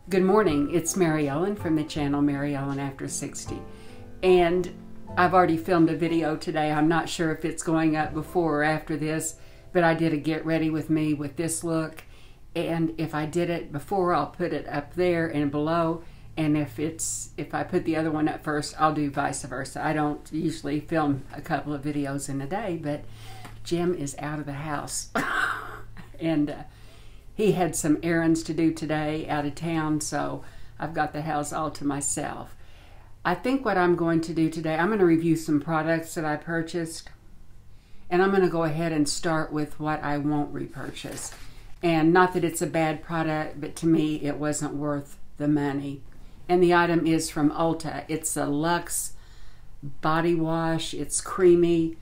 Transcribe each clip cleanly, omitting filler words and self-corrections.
Good morning, it's MaryEllen from the channel MaryEllen After 60. And I've already filmed a video today. I'm not sure if it's going up before or after this, but I did a get ready with me with this look. And if I did it before, I'll put it up there and below. And if I put the other one up first, I'll do vice versa. I don't usually film a couple of videos in a day, but Jim is out of the house. And he had some errands to do today out of town, so I've got the house all to myself. I think what I'm going to do today, I'm going to review some products that I purchased, and I'm going to go ahead and start with what I won't repurchase. And not that it's a bad product, but to me it wasn't worth the money. And the item is from Ulta. It's a Luxe body wash. It's creamy.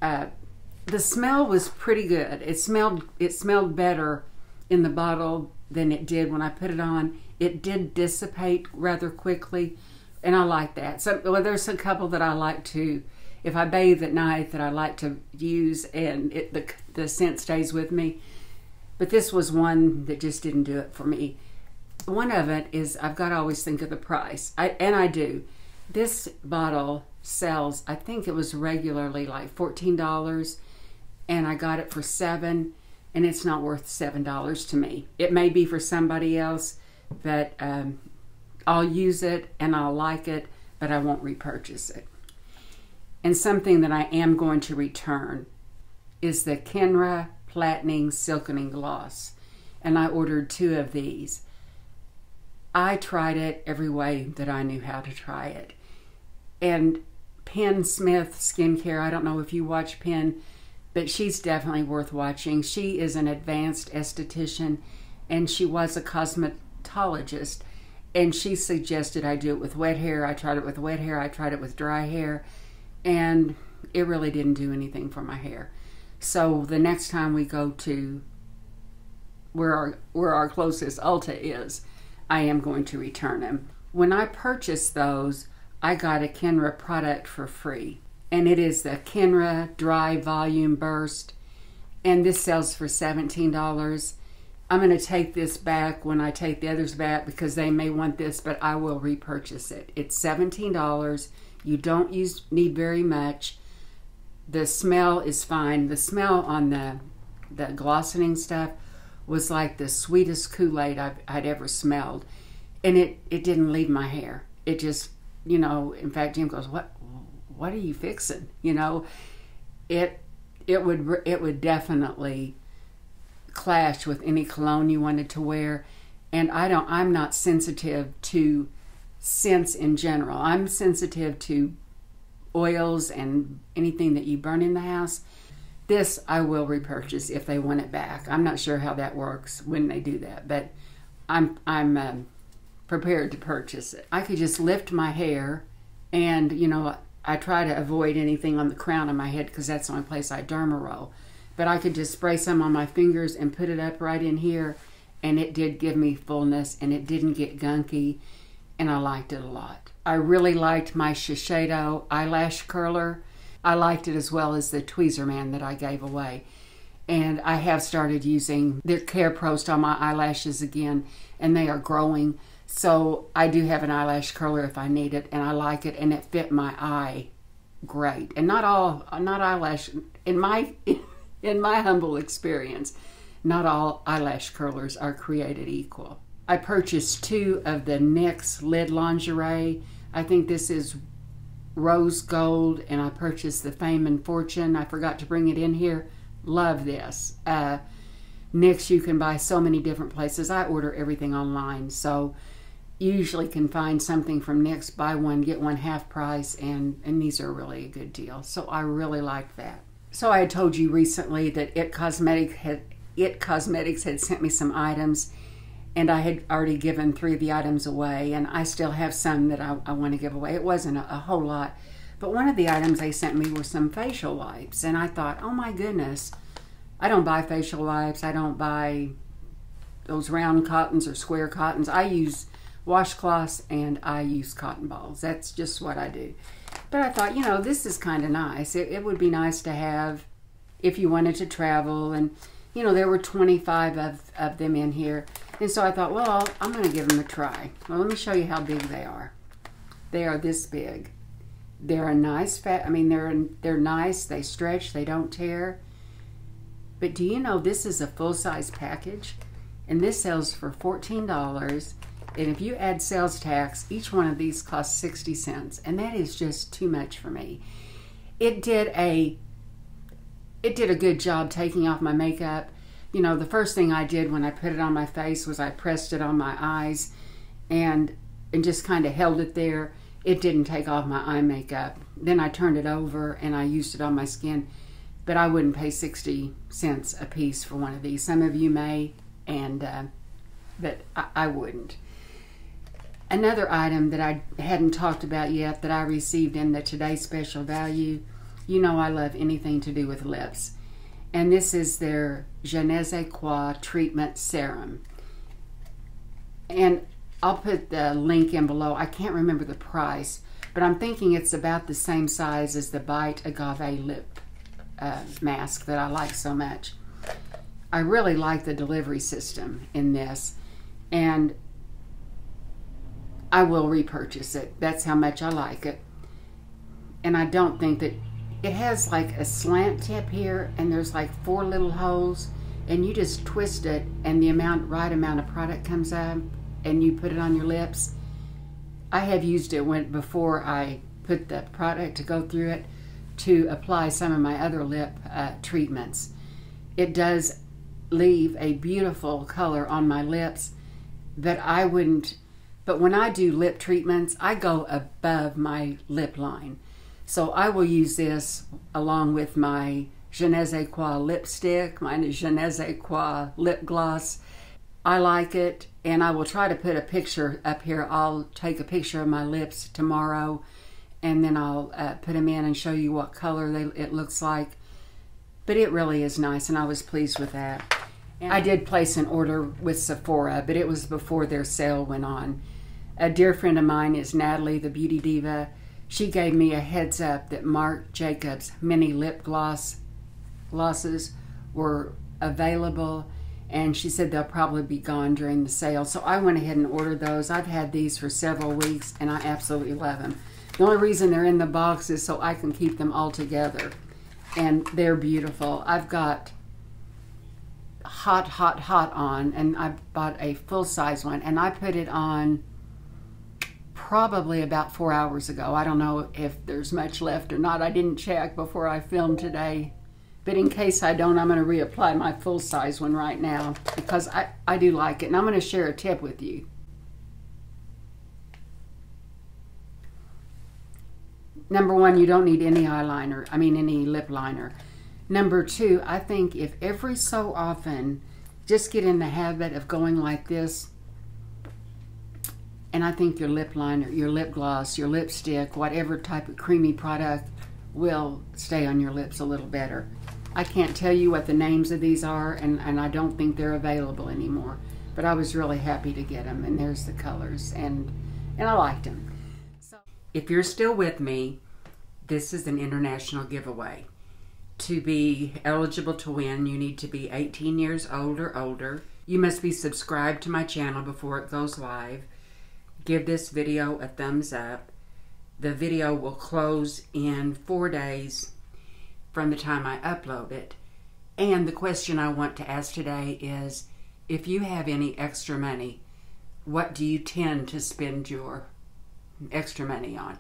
The smell was pretty good. It smelled better in the bottle than it did when I put it on. It did dissipate rather quickly, and I like that. So there's a couple that I like to, if I bathe at night, that I like to use, and the scent stays with me. But this was one that just didn't do it for me. One of it is, I've got to always think of the price, and I do. This bottle sells, I think it was regularly like $14, and I got it for $7. And it's not worth $7 to me. It may be for somebody else, but I'll use it and I'll like it, but I won't repurchase it. And something that I am going to return is the Kenra Platinum Silkening Gloss. And I ordered 2 of these. I tried it every way that I knew how to try it. And Penn Smith Skincare, I don't know if you watch Penn, but she's definitely worth watching. She is an advanced esthetician, and she was a cosmetologist, and she suggested I do it with wet hair. I tried it with wet hair. I tried it with dry hair, and it really didn't do anything for my hair. So the next time we go to where our closest Ulta is, I am going to return them. When I purchased those, I got a Kenra product for free. And it is the Kenra Dry Volume Burst. And this sells for $17. I'm going to take this back when I take the others back because they may want this, but I will repurchase it. It's $17. You don't need very much. The smell is fine. The smell on the glossening stuff was like the sweetest Kool-Aid I'd ever smelled. And it didn't leave my hair. It just, you know, in fact, Jim goes, what are you fixing? You know, it would definitely clash with any cologne you wanted to wear. And I'm not sensitive to scents in general. I'm sensitive to oils and anything that you burn in the house. This I will repurchase if they want it back. I'm not sure how that works when they do that, but I'm prepared to purchase it. I could just lift my hair, and you know, I try to avoid anything on the crown of my head because that's the only place I derma roll. But I could just spray some on my fingers and put it up right in here, and it did give me fullness, and it didn't get gunky, and I liked it a lot. I really liked my Shiseido eyelash curler. I liked it as well as the Tweezer Man that I gave away. And I have started using the Care Prost on my eyelashes again, and they are growing. So I do have an eyelash curler if I need it, and I like it, and it fit my eye great. And not eyelash, in my humble experience, not all eyelash curlers are created equal. I purchased 2 of the NYX lid lingerie. I think this is rose gold, and I purchased the Fame and Fortune. I forgot to bring it in here. Love this. NYX you can buy so many different places. I order everything online, so you usually can find something from NYX, buy one, get one half price, and these are really a good deal. So I really like that. So I had told you recently that It Cosmetics had sent me some items, and I had already given 3 of the items away, and I still have some that I want to give away. It wasn't a whole lot, but one of the items they sent me were some facial wipes, and I thought, oh my goodness, I don't buy facial wipes. I don't buy those round cottons or square cottons. I use washcloths and I use cotton balls. That's just what I do. But I thought, you know, this is kind of nice. It would be nice to have if you wanted to travel, and you know, there were 25 of them in here. And so I thought, well, I'm going to give them a try. Well, let me show you how big they are. They are this big. They're a nice fat, I mean, they're nice. They stretch, they don't tear. But do you know this is a full-size package? And this sells for $14. And if you add sales tax, each one of these costs 60 cents. And that is just too much for me. It did a good job taking off my makeup. You know, the first thing I did when I put it on my face was I pressed it on my eyes and just kind of held it there. It didn't take off my eye makeup. Then I turned it over and I used it on my skin. But I wouldn't pay 60 cents a piece for one of these. Some of you may, but I wouldn't. Another item that I hadn't talked about yet that I received in the Today Special Value, you know I love anything to do with lips. And this is their Je ne sais quoi treatment serum. And I'll put the link in below. I can't remember the price, but I'm thinking it's about the same size as the Bite Agave lip mask that I like so much. I really like the delivery system in this, and I will repurchase it. That's how much I like it. And I don't think that it has like a slant tip here, and there's like 4 little holes, and you just twist it and the right amount of product comes out and you put it on your lips. I have used it before I put the product to go through it to apply some of my other lip treatments. It does leave a beautiful color on my lips, but when I do lip treatments, I go above my lip line. So I will use this along with my Je ne sais quoi lipstick, my Je ne sais quoi lip gloss. I like it, and I will try to put a picture up here. I'll take a picture of my lips tomorrow, and then I'll put them in and show you what color it looks like. But it really is nice, and I was pleased with that. And I did place an order with Sephora, but it was before their sale went on. A dear friend of mine is Natalie, the beauty diva. She gave me a heads up that Marc Jacobs mini lip glosses were available, and she said they'll probably be gone during the sale. So I went ahead and ordered those. I've had these for several weeks, and I absolutely love them. The only reason they're in the box is so I can keep them all together, and they're beautiful. I've got hot on, and I bought a full-size one, and I put it on probably about 4 hours ago. I don't know if there's much left or not. I didn't check before I filmed today. But in case I don't, I'm going to reapply my full-size one right now because I do like it. And I'm going to share a tip with you. Number 1, you don't need any eyeliner. I mean, any lip liner. Number 2, I think if every so often, just get in the habit of going like this, and I think your lip liner, your lip gloss, your lipstick, whatever type of creamy product will stay on your lips a little better. I can't tell you what the names of these are, and I don't think they're available anymore. But I was really happy to get them, and there's the colors, and I liked them. So, if you're still with me, this is an international giveaway. To be eligible to win, you need to be 18 years old or older. You must be subscribed to my channel before it goes live. Give this video a thumbs up. The video will close in 4 days from the time I upload it. And the question I want to ask today is, if you have any extra money, what do you tend to spend your extra money on?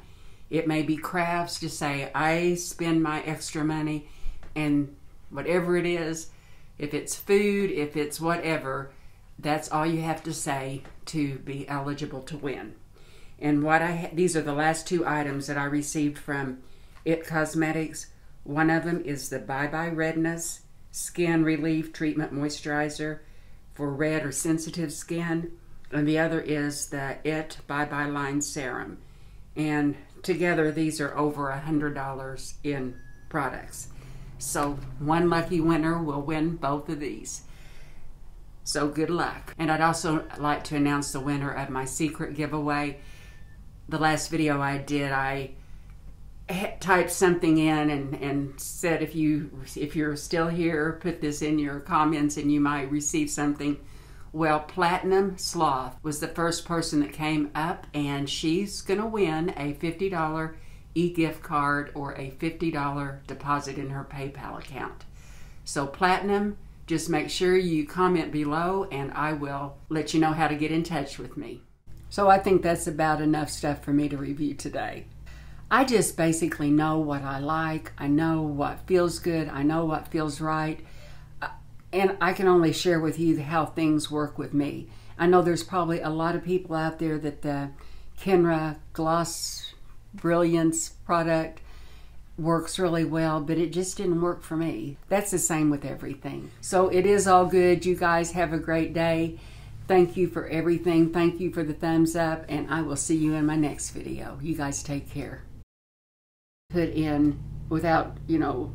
It may be crafts. Just say, I spend my extra money, and whatever it is, if it's food, if it's whatever, that's all you have to say to be eligible to win. And these are the last 2 items that I received from IT Cosmetics. One of them is the Bye Bye Redness Skin Relief Treatment Moisturizer for red or sensitive skin. And the other is the IT Bye Bye Line Serum. And together these are over $100 in products. So one lucky winner will win both of these. So good luck. And I'd also like to announce the winner of my secret giveaway. The last video I did, I typed something in and said if you're still here, put this in your comments and you might receive something. Well, Platinum Sloth was the first person that came up, and she's gonna win a $50 e-gift card or a $50 deposit in her PayPal account. So Platinum, just make sure you comment below and I will let you know how to get in touch with me. So I think that's about enough stuff for me to review today. I just basically know what I like. I know what feels good. I know what feels right. And I can only share with you how things work with me. I know there's probably a lot of people out there that the Kenra Gloss Brilliance product works really well, but it just didn't work for me. That's the same with everything. So it is all good. You guys have a great day. Thank you for everything. Thank you for the thumbs up, and I will see you in my next video. You guys take care. Put in without, you know,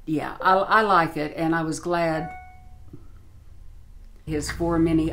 yeah, I like it, and I was glad his 4 mini